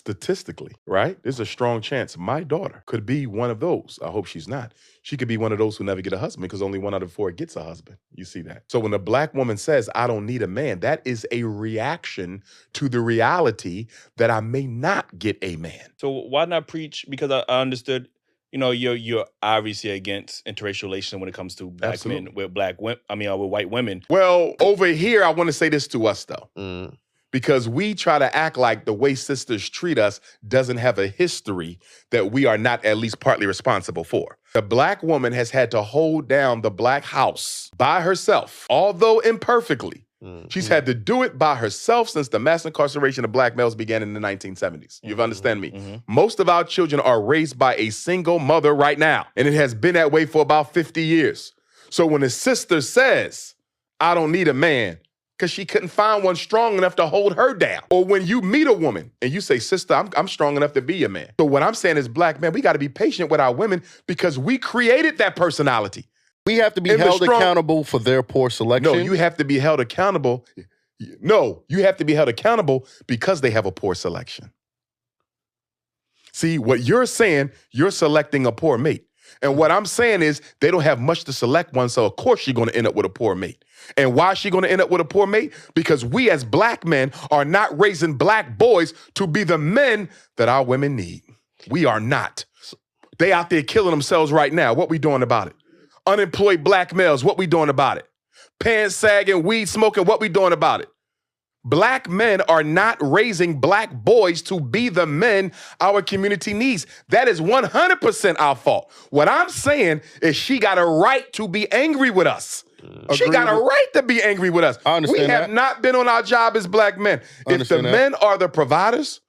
statistically, right? There's a strong chance my daughter could be one of those. I hope she's not. She could be one of those who never get a husband because only 1 out of 4 gets a husband. You see that? So when a black woman says, I don't need a man, that is a reaction to the reality that I may not get a man. So why not preach? Because I understood, you're obviously against interracial relations when it comes to black men with black women. With white women. Well, over here, I want to say this to us though. Because we try to act like the way sisters treat us doesn't have a history that we are not at least partly responsible for. The black woman has had to hold down the black house by herself, although imperfectly. She's had to do it by herself since the mass incarceration of black males began in the 1970s. You understand me? Most of our children are raised by a single mother right now, and it has been that way for about 50 years. So when a sister says, I don't need a man, because she couldn't find one strong enough to hold her down. Or when you meet a woman and you say, sister, I'm strong enough to be a man. So what I'm saying is, black men, we got to be patient with our women because we created that personality. We have to be held accountable for their poor selection. No, you have to be held accountable. No, you have to be held accountable because they have a poor selection. See, what you're saying, you're selecting a poor mate. And what I'm saying is they don't have much to select one, so of course she's going to end up with a poor mate. And why is she going to end up with a poor mate? Because we as black men are not raising black boys to be the men that our women need. We are not. They out there killing themselves right now. What we doing about it? Unemployed black males, what we doing about it? Pants sagging, weed smoking, what we doing about it? Black men are not raising black boys to be the men our community needs. That is 100% our fault. What I'm saying is she got a right to be angry with us. She got a right to be angry with us. We have not been on our job as black men. If the men are the providers,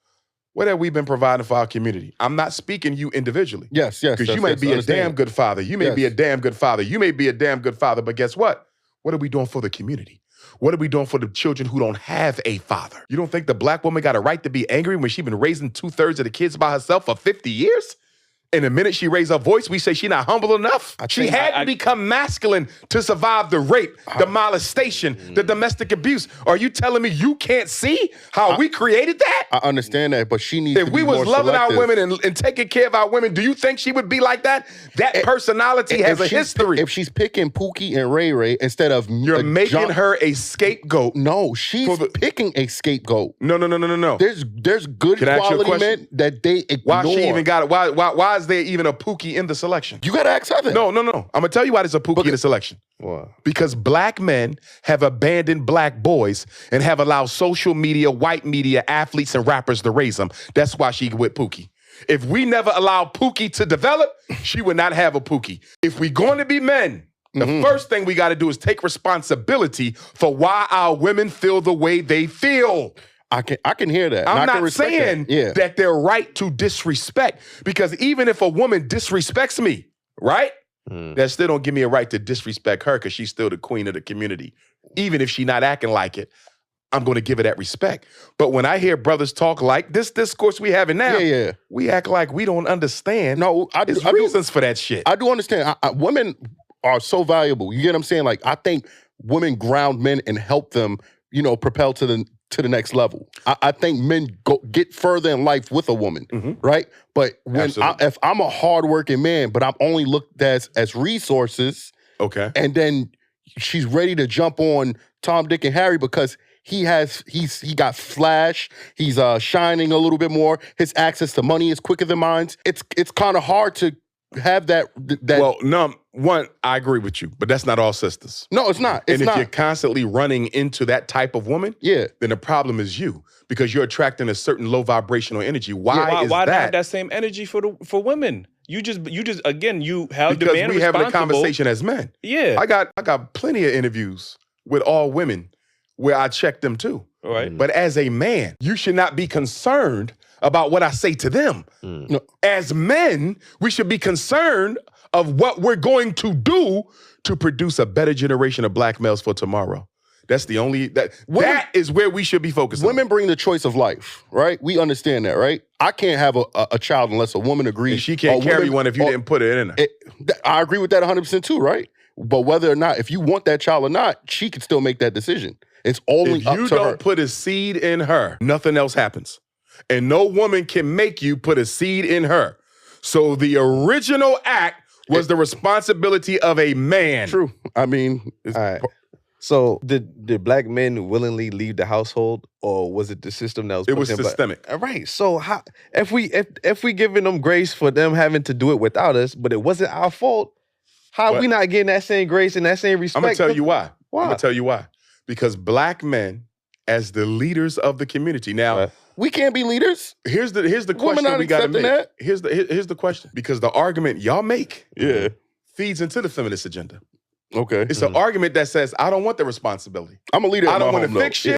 what have we been providing for our community? I'm not speaking you individually. Yes. Because you may be a damn good father. You may be a damn good father. You may be a damn good father. But guess what? What are we doing for the community? What are we doing for the children who don't have a father? You don't think the black woman got a right to be angry when she's been raising 2/3 of the kids by herself for 50 years? And the minute she raised her voice, we say she's not humble enough. She had to become masculine to survive the rape, the molestation, the domestic abuse. Are you telling me you can't see how we created that? I understand that, but she needs to be more If we was loving selective. our women and taking care of our women, do you think she would be like that? That personality has a history. If she's picking Pookie and Ray Ray instead of You're making her a scapegoat. No, she's picking a scapegoat. No. There's good quality men that they ignore. Why she even got it? Why is there even a Pookie in the selection? You gotta ask her that. No. I'm gonna tell you why there's a Pookie in the selection. Why? Because black men have abandoned black boys and have allowed social media, white media, athletes, and rappers to raise them. That's why she with Pookie. If we never allowed Pookie to develop, she would not have a Pookie. If we're going to be men, the first thing we got to do is take responsibility for why our women feel the way they feel. I can hear that. I'm not saying that they're right to disrespect, because even if a woman disrespects me, right, that still don't give me a right to disrespect her because she's still the queen of the community. Even if she's not acting like it, I'm going to give her that respect. But when I hear brothers talk like this discourse we having now, we act like we don't understand. No, There's reasons for that shit. I do understand. Women are so valuable. You get what I'm saying? Like, I think women ground men and help them, propel to the next level. I think men get further in life with a woman, right? But if I'm a hardworking man, but I'm only looked at as resources, and then she's ready to jump on Tom, Dick, and Harry because he got flash, he's shining a little bit more, his access to money is quicker than mine. It's kind of hard to have that. Well, one, I agree with you, but that's not all sisters. No, it's not. If you're constantly running into that type of woman, then the problem is you, because you're attracting a certain low vibrational energy. Why not have that same energy for women? You just again, you held the man responsible. Because we having a conversation as men. Yeah. I got plenty of interviews with all women where I check them too. All right. But as a man, you should not be concerned about what I say to them. No. As men, we should be concerned of what we're going to do to produce a better generation of black males for tomorrow. That's the only, that is where we should be focused on. Women bring the choice of life, right? We understand that, right? I can't have a child unless a woman agrees. And she can't carry one if you didn't put it in her. I agree with that 100% too, right? But whether or not, if you want that child or not, she can still make that decision. It's only up to her. If you don't put a seed in her, nothing else happens. And no woman can make you put a seed in her. So the original act was the responsibility of a man. True. I mean, all right. So did black men willingly leave the household, or was it the system that was? It was systemic. All right. So how if we giving them grace for them having to do it without us, but it wasn't our fault, how are we not getting that same grace and that same respect? I'm gonna tell you why. Why? I'm gonna tell you why. Because black men, as the leaders of the community, now we can't be leaders. Here's the question we gotta make. That? Here's the question. Because the argument y'all make feeds into the feminist agenda. Okay. It's an argument that says, I don't want the responsibility. I'm a leader. I don't want to fix shit.